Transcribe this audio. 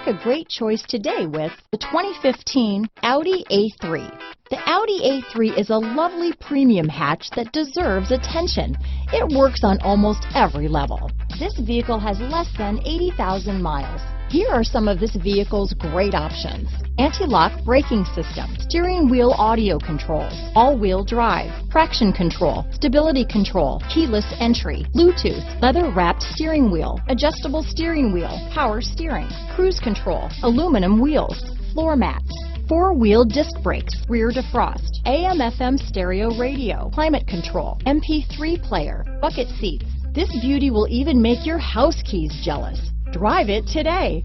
a great choice today with the 2015 Audi A3. The Audi A3 is a lovely premium hatch that deserves attention. It works on almost every level. This vehicle has less than 80,000 miles. Here are some of this vehicle's great options: anti-lock braking system, steering wheel audio controls, all-wheel drive, traction control, stability control, keyless entry, Bluetooth, leather-wrapped steering wheel, adjustable steering wheel, power steering, cruise control, aluminum wheels, floor mats, four-wheel disc brakes, rear defrost, AM/FM stereo radio, climate control, MP3 player, bucket seats. This beauty will even make your house keys jealous. Drive it today.